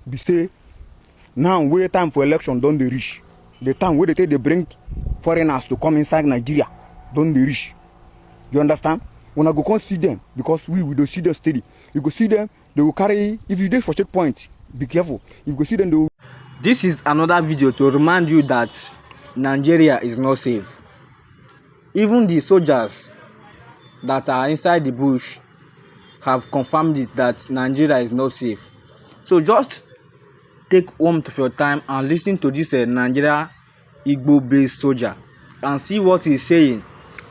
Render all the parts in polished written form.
be say now where time for election don't they reach. The time where they bring foreigners to come inside Nigeria don't they reach. You understand? When I go come see them, because we don't see them steady. You go see them, they will carry, if you did for checkpoint, be careful. You go see them, they will... This is another video to remind you that Nigeria is not safe. Even the soldiers that are inside the bush have confirmed it that Nigeria is not safe. So just take warmth of your time and listen to this Nigeria Igbo-based soldier and see what he's saying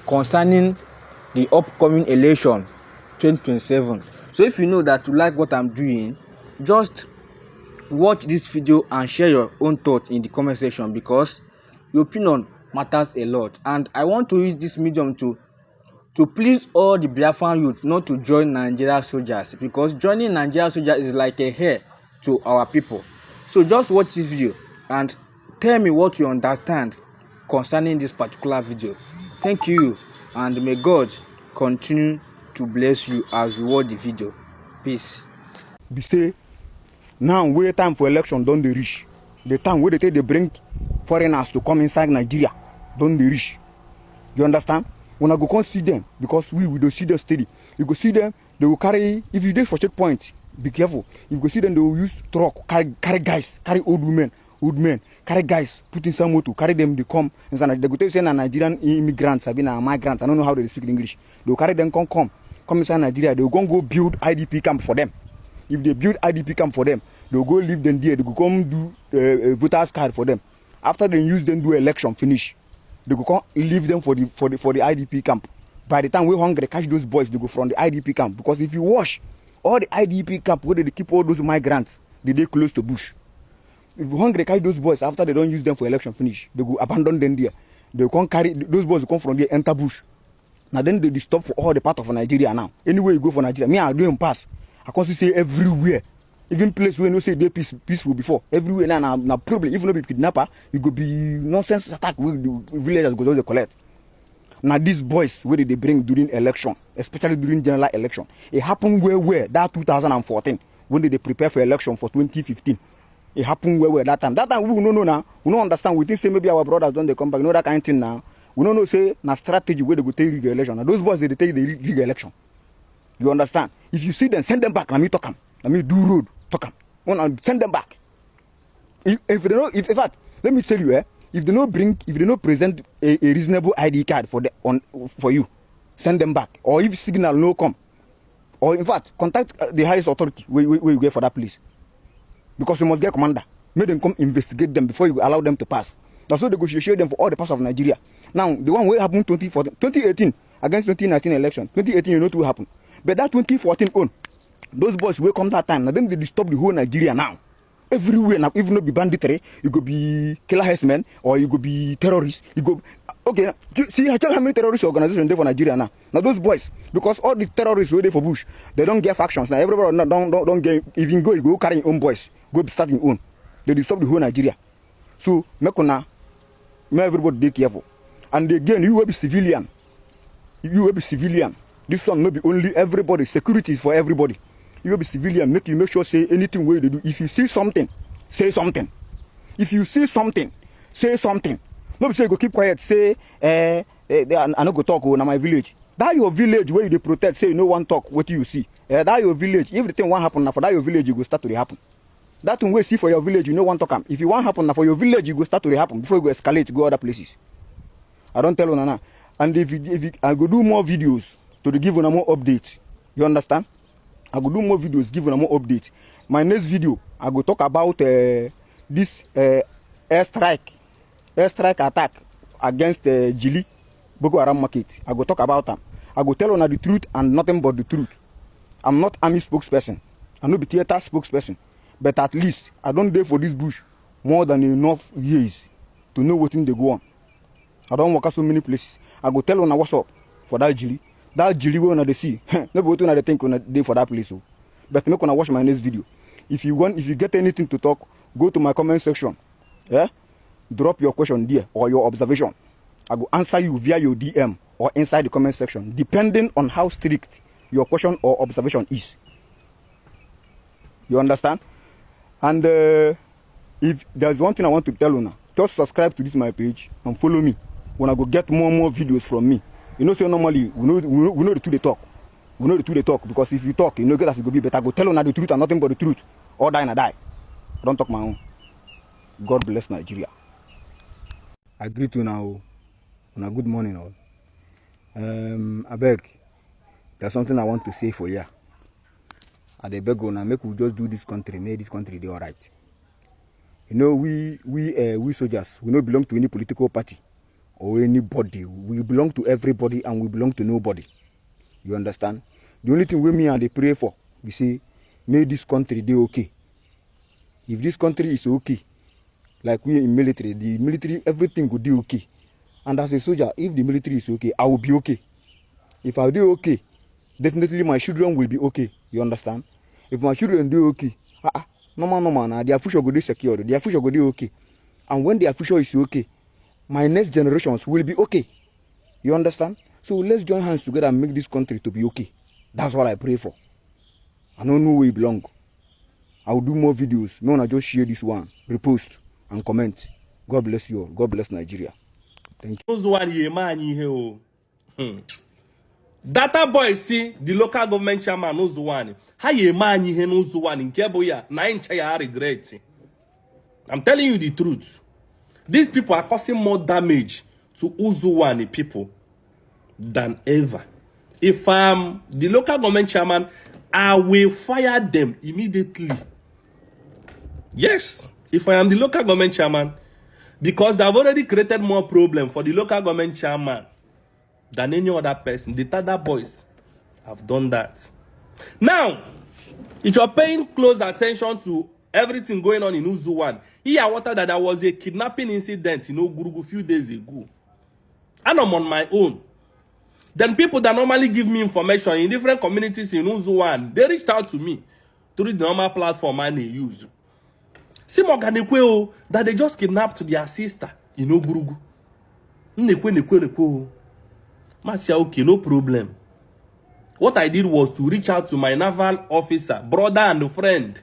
concerning the upcoming election 2027. So if you know that you like what I'm doing, just watch this video and share your own thoughts in the comment section, because your opinion matters a lot. And I want to use this medium to please all the Biafran youth not to join Nigeria soldiers, because joining Nigeria soldiers is like a hair to our people. So just watch this video and tell me what you understand concerning this particular video. Thank you, and may God continue to bless you as you watch the video. Peace. Be say now where time for election don't they reach. The time where they bring foreigners to come inside Nigeria don't they reach. You understand? When I go come see them, because we don't see them steady. You go see them, they will carry, if you did for checkpoint, be careful. If you go see them, they will use truck, carry guys, carry old men, carry guys, put in some motor, carry them, they come. And they go tell you say Nigerian immigrants, I mean migrants, I don't know how they speak English. They will carry them, come inside Nigeria, they will go build IDP camp for them. If they build IDP camp for them, they will go leave them there, they will come do voters card for them. After they use them, do election, finish. They go come leave them for the IDP camp. By the time we're hungry, catch those boys, they go from the IDP camp. Because if you watch all the IDP camp where they keep all those migrants, they close to bush. If you hungry, catch those boys after they don't use them for election finish, they go abandon them there. They come carry those boys, come from there, enter bush. Now then they stop for all the part of Nigeria now. Anywhere you go for Nigeria, me I doing pass. I can see everywhere. Even place where no say they peaceful before. Everywhere now problem. If you no be kidnapper, it could be nonsense attack with the villagers go to the collect. Now these boys where they bring during election, especially during general election, it happened where that 2014 when they prepare for election for 2015. It happened where that time. That time we don't know now. We don't understand. We think say maybe our brothers don't they come back. You know that kind of thing now. We don't know say na strategy where they go take the election. Now those boys they take the election. You understand? If you see them, send them back. Let me talk them. Let me do road. Talk them. Send them back. If they know, in fact, let me tell you, if they don't present a reasonable ID card for you, send them back. Or if signal no come, or in fact, contact the highest authority where you get for that place, because you must get commander. Make them come investigate them before you allow them to pass. That's why they go share them for all the parts of Nigeria. Now, the one where happened 2018 against 2019 election. 2018, you know what will happen. But that 2014 on, those boys will come that time. Now then they disturb the whole Nigeria now. Everywhere now, even though be banditry, you go be killer herdsmen, or you go be terrorists. You go okay. See, I tell you how many terrorist organizations there for Nigeria now. Now those boys, because all the terrorists were there for Bush, they don't get factions now. Everybody don't get. If you go carry your own boys, go start your own. They disturb the whole Nigeria. So make everybody be careful. And again, you will be civilian. You will be civilian. This one will be only everybody. Security is for everybody. You will be civilian. Make sure say anything where they do. If you see something, say something. If you see something, say something. Nobody say go keep quiet. Say I no go talk na my village. That your village where you protect. Say no one talk. What you see? That your village. Everything want happen now for that your village. You go start to happen. That thing we see for your village. You know one talk. If you want happen now for your village, you go start to happen before you go escalate go other places. I don't tell you now. And if I go do more videos to give you more updates. You understand? I go do more videos, give you more updates. My next video, I go talk about this airstrike attack against Jili Boko Haram market. I go talk about them. I go tell you the truth and nothing but the truth. I'm not army spokesperson. I'm not the theater spokesperson. But at least I don't dare for this bush more than enough years to know what thing they go on. I don't work at so many places. I go tell you what's up for that Jili. That Jili we on the sea. Nobody on the think on a day for that place. So. But make gonna watch my next video. If you get anything to talk, go to my comment section. Yeah? Drop your question there or your observation. I go answer you via your DM or inside the comment section, depending on how strict your question or observation is. You understand? And if there's one thing I want to tell you now, just subscribe to this my page and follow me. When I go get more and more videos from me. You know, so normally we know the truth they talk. We know the truth they talk, because if you talk, you know, get as it go be better. Go tell you now the truth and nothing but the truth. Or die and I die. I don't talk my own. God bless Nigeria. I greet you now. On a good morning all. I beg. There's something I want to say for you. I beg you now, make we just do this country, make this country do alright. You know, we soldiers, we don't belong to any political party or anybody. We belong to everybody and we belong to nobody. You understand? The only thing we me and they pray for, we say, may this country do okay. If this country is okay, like we in military, the military, everything will do okay. And as a soldier, if the military is okay, I will be okay. If I do okay, definitely my children will be okay. You understand? If my children do okay, no, their future will be secure. Their future will be okay. And when their future is okay, my next generations will be okay. You understand? So let's join hands together and make this country to be okay. That's what I pray for. I don't know where it belongs. I will do more videos. No one just share this one, repost and comment. God bless you all. God bless Nigeria. Thank you. Data boy see the local government chairman Uzuwani. How ye man ye Uzuwani Keboya na incha ya regret. I'm telling you the truth. These people are causing more damage to Uzuwani people than ever. If I'm the local government chairman, I will fire them immediately. Yes, if I am the local government chairman, because they've already created more problem for the local government chairman than any other person. The Tada boys have done that. Now, if you're paying close attention to everything going on in Uzuwan, here water that there was a kidnapping incident in Ogurugu a few days ago. And I'm on my own. Then people that normally give me information in different communities in Uzuwan, they reached out to me through the normal platform I use. See Morganikweo that they just kidnapped their sister in Ogurugu. Masia, okay, no problem. What I did was to reach out to my naval officer, brother and friend.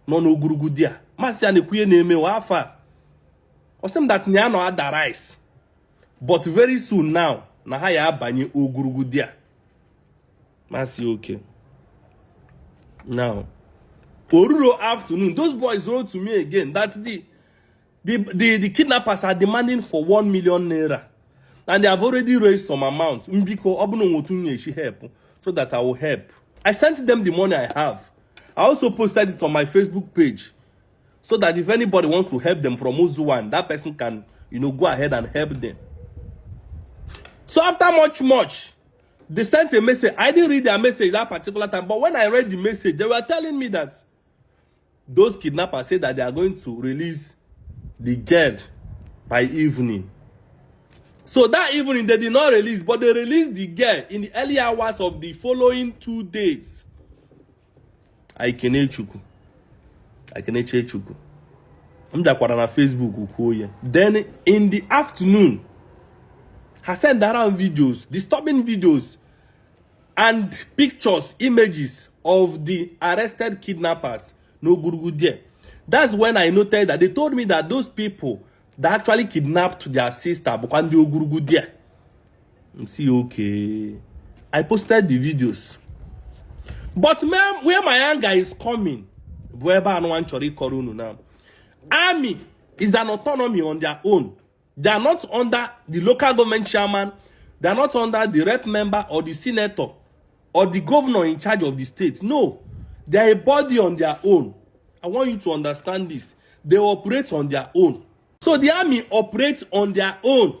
No Ogurugu dia. Masia nekwe neme wafa. Osem that nyano had the rice. But very soon now, na haya abanye Ogurugu dia. Masia, okay. Now, Oruro afternoon, those boys wrote to me again that the kidnappers are demanding for 1 million naira. And they have already raised some amount. Help, so that I will help. I sent them the money I have. I also posted it on my Facebook page. So that if anybody wants to help them from Uzuwan, that person can, go ahead and help them. So after much, they sent a message. I didn't read their message that particular time. But when I read the message, they were telling me that those kidnappers said that they are going to release the girl by evening. So that evening, they did not release, but they released the girl in the early hours of the following 2 days. Chuku. I'm just on Facebook. Then in the afternoon, I sent around videos, disturbing videos, and pictures, images of the arrested kidnappers. No Gurugu there. That's when I noted that they told me that those people that actually kidnapped their sister, Bukandi Ogurugu there. See, okay. I posted the videos. But where my anger is coming, now, army is an autonomy on their own. They are not under the local government chairman. They are not under the rep member or the senator or the governor in charge of the state. No, they are a body on their own. I want you to understand this. They operate on their own. So the army operates on their own.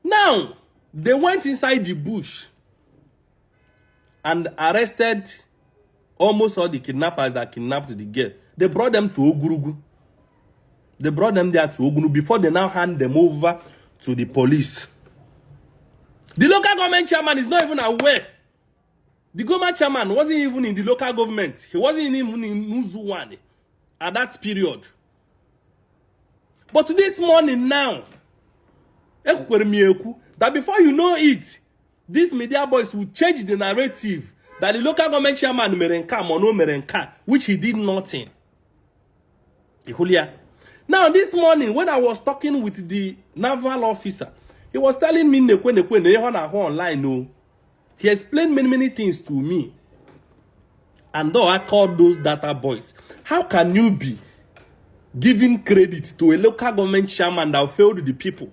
Now, they went inside the bush and arrested almost all the kidnappers that kidnapped the girl. They brought them to Ogurugu. They brought them there to Ogurugu before they now hand them over to the police. The local government chairman is not even aware. The government chairman wasn't even in the local government. He wasn't even in Uzuwani at that period. But this morning now, that before you know it, these media boys will change the narrative that the local government chairman merenka mono merenka, which he did nothing. Now this morning when I was talking with the naval officer, he was telling me online. No, he explained many things to me. And though I called those data boys, how can you be giving credit to a local government chairman that failed the people?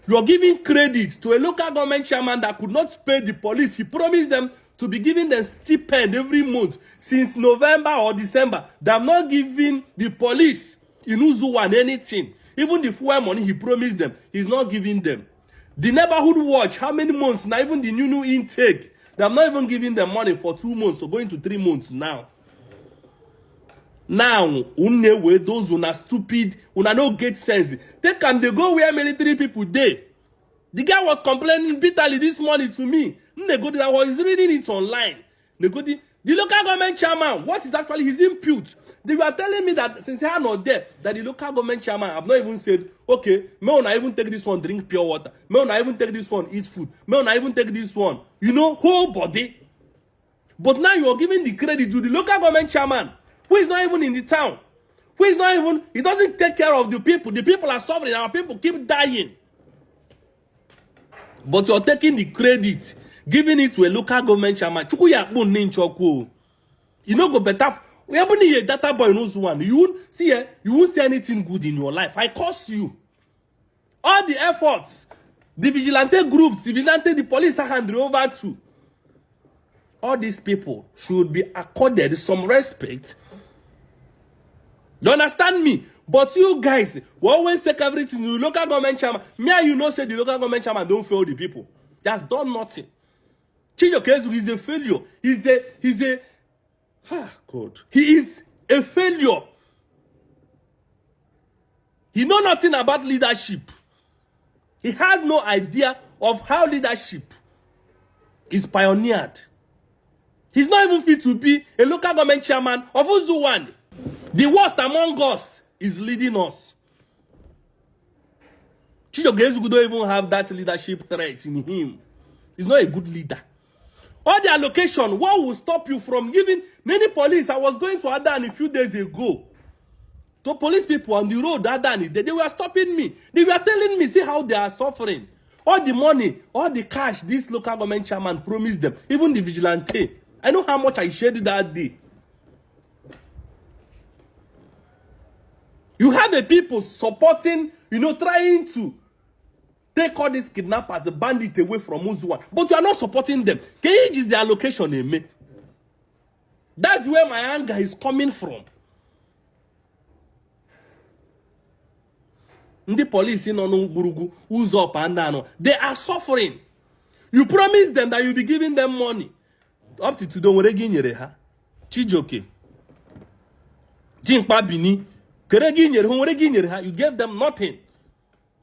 You are giving credit to a local government chairman that could not pay the police. He promised them to be giving them stipend every month since November or December. They have not given the police in Uzuwan anything. Even the fuel money he promised them, he's not giving them. The neighborhood watch, how many months? Now even the new intake, they have not even given them money for 2 months, so going to 3 months now. Now, those who are stupid, who are no get sense, they can they go where military people dey. The guy was complaining bitterly this morning to me. I was reading it online. The local government chairman, what is actually his input? They were telling me that since I am not there, that the local government chairman have not even said, okay, may I even take this one, drink pure water. May I even take this one, eat food. May I even take this one, whole body. But now you are giving the credit to the local government chairman, who is not even in the town. Who is not even, he doesn't take care of the people. The people are suffering, our people keep dying. But you're taking the credit, giving it to a local government chairman. You know go better. We have a data boy knows one. You won't see anything good in your life. I curse you. All the efforts, the vigilante groups, the police are handed over to. All these people should be accorded some respect. You understand me? But you guys will always take everything. The local government chairman, say the local government chairman don't fail the people. They have done nothing. Chijokezu is a failure. He is a failure. He know nothing about leadership. He had no idea of how leadership is pioneered. He's not even fit to be a local government chairman of Uzuwan. The worst among us is leading us. Chijokezu don't even have that leadership trait in him. He's not a good leader. All the allocation, what will stop you from giving many police? I was going to Adan a few days ago. To police people on the road, Adan, they were stopping me. They were telling me, see how they are suffering. All the money, all the cash this local government chairman promised them, even the vigilante. I know how much I shared that day. You have the people supporting, trying to take all these kidnappers, the bandits away from Uzuwan. But you are not supporting them. Can you use the allocation in me? That's where my anger is coming from. The police in Onungurugu, Uzop and Dano, they are suffering. You promised them that you'll be giving them money. Up to today, Chijoke. Jinkpa Bini. You gave them nothing.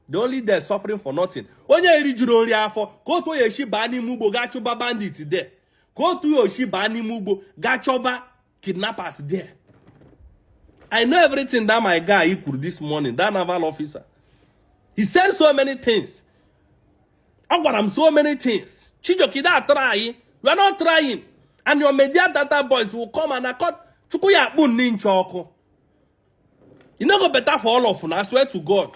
They only they're suffering for nothing. Onye rijuru only afọ. Go to Yoshibani Mubo gachoba bandits there. Go to Yoshibani Mubo gachoba kidnappers there. I know everything that my guy could this morning, that naval officer. He said so many things. I got him so many things. Chijokida try. We are not trying. And your media data boys will come and accord. Chukuya bun ninchoko. You know go better for all of us, I swear to God.